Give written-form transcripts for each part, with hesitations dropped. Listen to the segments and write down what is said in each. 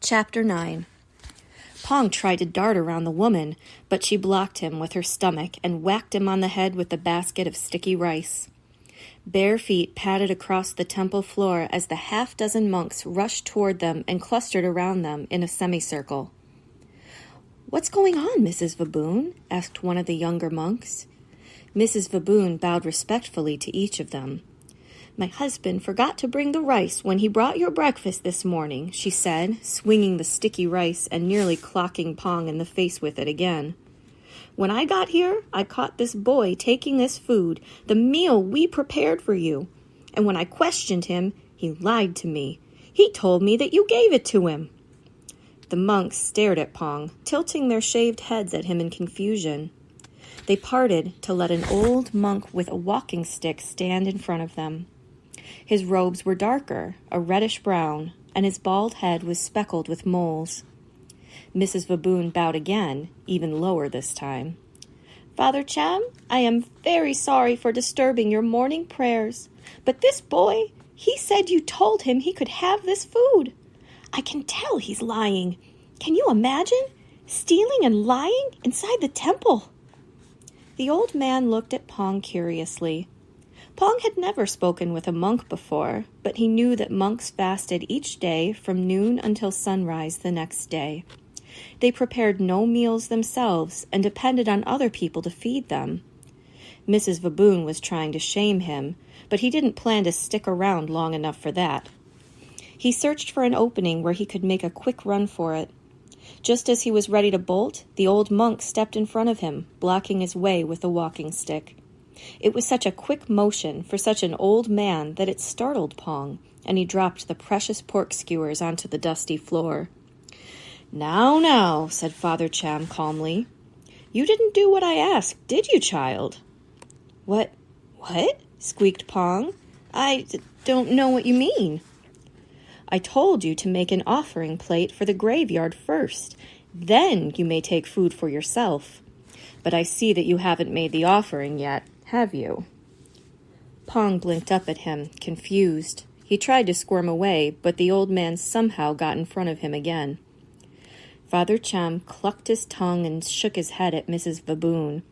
Chapter 9. Pong tried to dart around the woman, but she blocked him with her stomach and whacked him on the head with the basket of sticky rice. Bare feet padded across the temple floor as the half-dozen monks rushed toward them and clustered around them in a semicircle. "What's going on, Mrs. Vaboon?" asked one of the younger monks. Mrs. Vaboon bowed respectfully to each of them. "My husband forgot to bring the rice when he brought your breakfast this morning," she said, swinging the sticky rice and nearly clocking Pong in the face with it again. "When I got here, I caught this boy taking this food, the meal we prepared for you. And when I questioned him, he lied to me. He told me that you gave it to him." The monks stared at Pong, tilting their shaved heads at him in confusion. They parted to let an old monk with a walking stick stand in front of them. His robes were darker, a reddish-brown, and his bald head was speckled with moles. Mrs. Vaboon bowed again, even lower this time. "Father Cham, I am very sorry for disturbing your morning prayers, but this boy, he said you told him he could have this food. I can tell he's lying. Can you imagine? Stealing and lying inside the temple." The old man looked at Pong curiously. Pong had never spoken with a monk before, but he knew that monks fasted each day from noon until sunrise the next day. They prepared no meals themselves and depended on other people to feed them. Mrs. Vaboon was trying to shame him, but he didn't plan to stick around long enough for that. He searched for an opening where he could make a quick run for it. Just as he was ready to bolt, the old monk stepped in front of him, blocking his way with the walking stick. It was such a quick motion for such an old man that it startled Pong, and he dropped the precious pork skewers onto the dusty floor. Now, said Father Cham calmly. "You didn't do what I asked, did you, child?" What? Squeaked Pong. "I don't know what you mean." "I told you to make an offering plate for the graveyard first. Then you may take food for yourself. But I see that you haven't made the offering yet, have you?" Pong blinked up at him, confused. He tried to squirm away, but the old man somehow got in front of him again. Father Cham clucked his tongue and shook his head at Mrs. Vaboon.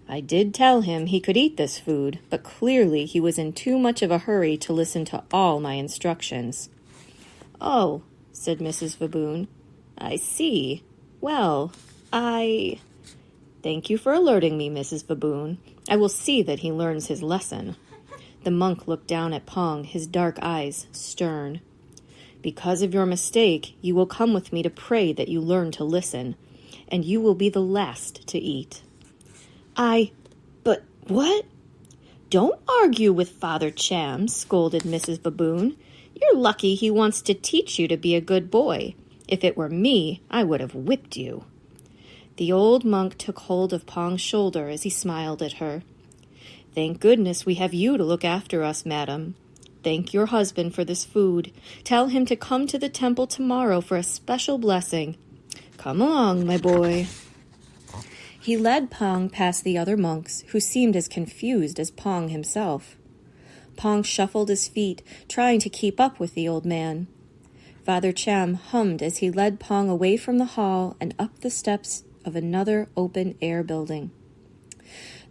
"I did tell him he could eat this food, but clearly he was in too much of a hurry to listen to all my instructions." "Oh," said Mrs. Vaboon. "I see. Well, Thank you for alerting me, Mrs. Vaboon. I will see that he learns his lesson." The monk looked down at Pong, his dark eyes stern. "Because of your mistake, you will come with me to pray that you learn to listen, and you will be the last to eat." But what?" "Don't argue with Father Cham," scolded Mrs. Vaboon. "You're lucky he wants to teach you to be a good boy. If it were me, I would have whipped you." The old monk took hold of Pong's shoulder as he smiled at her. "Thank goodness we have you to look after us, madam. Thank your husband for this food. Tell him to come to the temple tomorrow for a special blessing. Come along, my boy." He led Pong past the other monks, who seemed as confused as Pong himself. Pong shuffled his feet, trying to keep up with the old man. Father Cham hummed as he led Pong away from the hall and up the steps of another open-air building.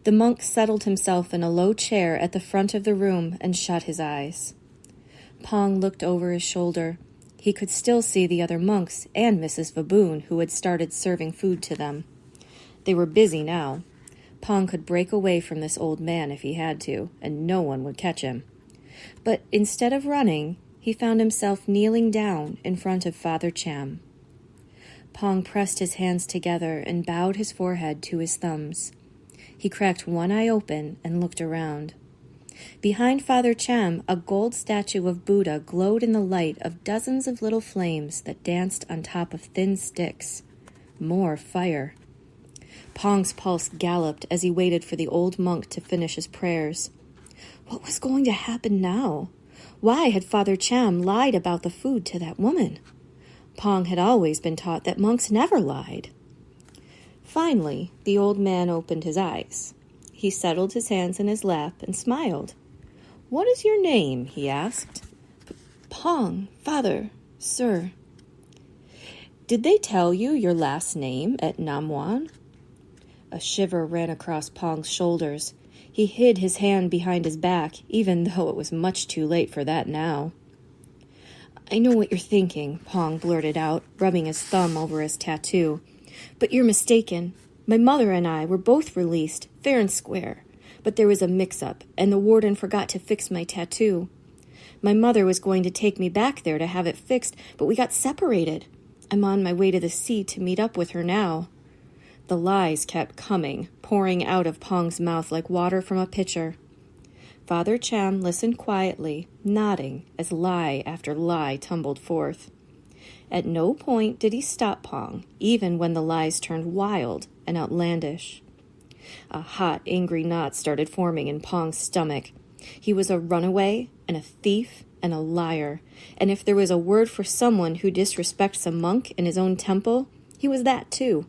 The monk settled himself in a low chair at the front of the room and shut his eyes. Pong looked over his shoulder. He could still see the other monks and Mrs. Vaboon, who had started serving food to them. They were busy now. Pong could break away from this old man if he had to, and no one would catch him. But instead of running, he found himself kneeling down in front of Father Cham. Pong pressed his hands together and bowed his forehead to his thumbs. He cracked one eye open and looked around. Behind Father Cham, a gold statue of Buddha glowed in the light of dozens of little flames that danced on top of thin sticks. More fire. Pong's pulse galloped as he waited for the old monk to finish his prayers. What was going to happen now? Why had Father Cham lied about the food to that woman? Pong had always been taught that monks never lied. Finally, the old man opened his eyes. He settled his hands in his lap and smiled. "What is your name?" he asked. "Pong, father, sir." Did they tell you your last name at Namwan? A shiver ran across Pong's shoulders. He hid his hand behind his back, even though it was much too late for that now. I know what you're thinking, Pong blurted out, rubbing his thumb over his tattoo. But you're mistaken. My mother and I were both released, fair and square. But there was a mix-up, and the warden forgot to fix my tattoo. My mother was going to take me back there to have it fixed, but we got separated. I'm on my way to the sea to meet up with her now. The lies kept coming, pouring out of Pong's mouth like water from a pitcher. Father Cham listened quietly, nodding as lie after lie tumbled forth. At no point did he stop Pong, even when the lies turned wild and outlandish. A hot, angry knot started forming in Pong's stomach. He was a runaway and a thief and a liar, and if there was a word for someone who disrespects a monk in his own temple, he was that too.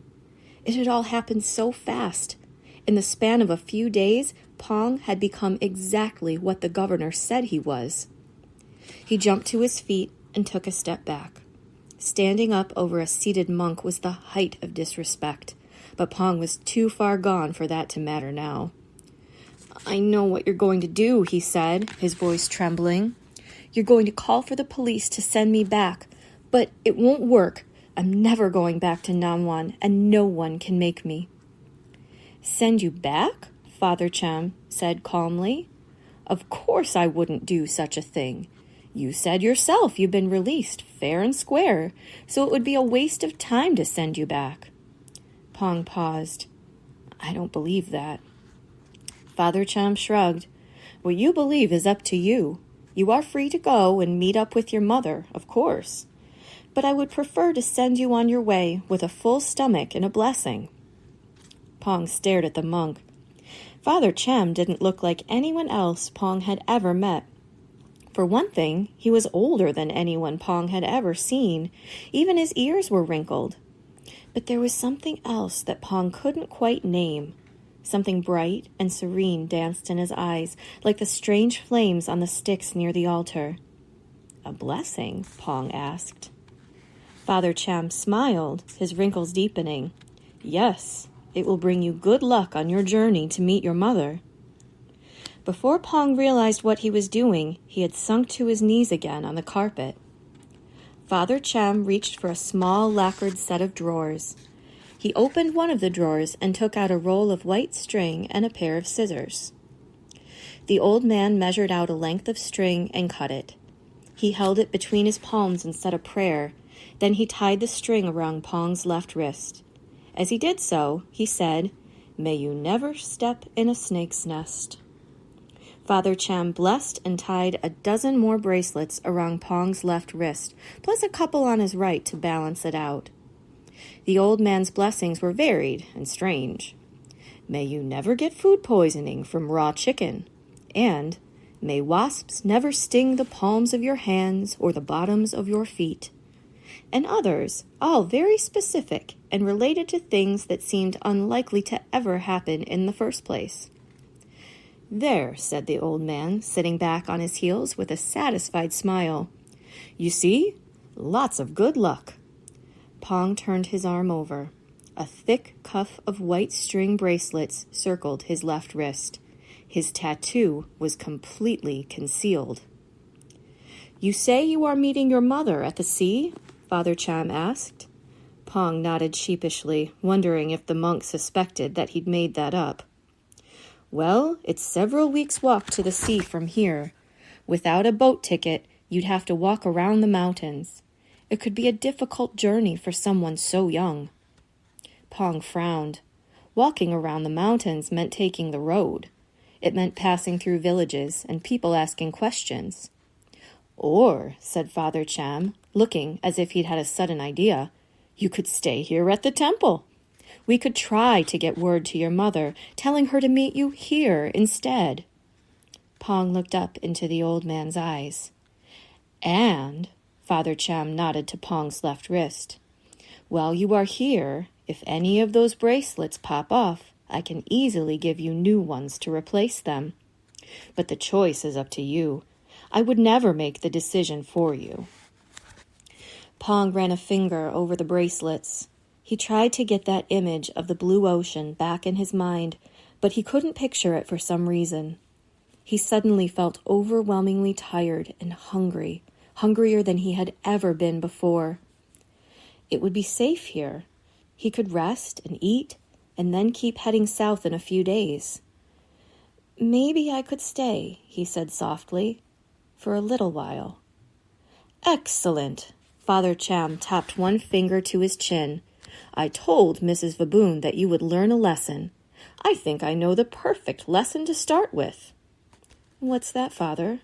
It had all happened so fast. In the span of a few days, Pong had become exactly what the governor said he was. He jumped to his feet and took a step back. Standing up over a seated monk was the height of disrespect, but Pong was too far gone for that to matter now. I know what you're going to do, he said, his voice trembling. You're going to call for the police to send me back, but it won't work. I'm never going back to Namwan, and no one can make me. Send you back? Father Cham said calmly. Of course I wouldn't do such a thing. You said yourself you've been released, fair and square, so it would be a waste of time to send you back. Pong paused. I don't believe that. Father Cham shrugged. What you believe is up to you. You are free to go and meet up with your mother, of course. But I would prefer to send you on your way with a full stomach and a blessing. Pong stared at the monk. Father Cham didn't look like anyone else Pong had ever met. For one thing, he was older than anyone Pong had ever seen. Even his ears were wrinkled. But there was something else that Pong couldn't quite name. Something bright and serene danced in his eyes, like the strange flames on the sticks near the altar. A blessing? Pong asked. Father Cham smiled, his wrinkles deepening. Yes, it will bring you good luck on your journey to meet your mother. Before Pong realized what he was doing, he had sunk to his knees again on the carpet. Father Cham reached for a small lacquered set of drawers. He opened one of the drawers and took out a roll of white string and a pair of scissors. The old man measured out a length of string and cut it. He held it between his palms and said a prayer. Then he tied the string around Pong's left wrist. As he did so, he said, "May you never step in a snake's nest." Father Cham blessed and tied a dozen more bracelets around Pong's left wrist, plus a couple on his right to balance it out. The old man's blessings were varied and strange. May you never get food poisoning from raw chicken, and may wasps never sting the palms of your hands or the bottoms of your feet. And others, all very specific and related to things that seemed unlikely to ever happen in the first place. There, said the old man, sitting back on his heels with a satisfied smile. You see? Lots of good luck. Pong turned his arm over. A thick cuff of white string bracelets circled his left wrist. His tattoo was completely concealed. You say you are meeting your mother at the sea? Father Cham asked. Pong nodded sheepishly, wondering if the monk suspected that he'd made that up. Well, it's several weeks' walk to the sea from here. Without a boat ticket, you'd have to walk around the mountains. It could be a difficult journey for someone so young. Pong frowned. Walking around the mountains meant taking the road. It meant passing through villages and people asking questions. Or, said Father Cham, looking as if he'd had a sudden idea, you could stay here at the temple. We could try to get word to your mother, telling her to meet you here instead. Pong looked up into the old man's eyes. And, Father Cham nodded to Pong's left wrist, while you are here, if any of those bracelets pop off, I can easily give you new ones to replace them. But the choice is up to you. I would never make the decision for you. Pong ran a finger over the bracelets. He tried to get that image of the blue ocean back in his mind, but he couldn't picture it for some reason. He suddenly felt overwhelmingly tired and hungry, hungrier than he had ever been before. It would be safe here. He could rest and eat, and then keep heading south in a few days. "Maybe I could stay," he said softly, "for a little while." "Excellent!" Father Cham tapped one finger to his chin. "I told Mrs. Baboon that you would learn a lesson. I think I know the perfect lesson to start with." "What's that, Father?"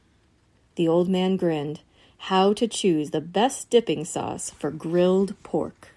The old man grinned. "How to choose the best dipping sauce for grilled pork."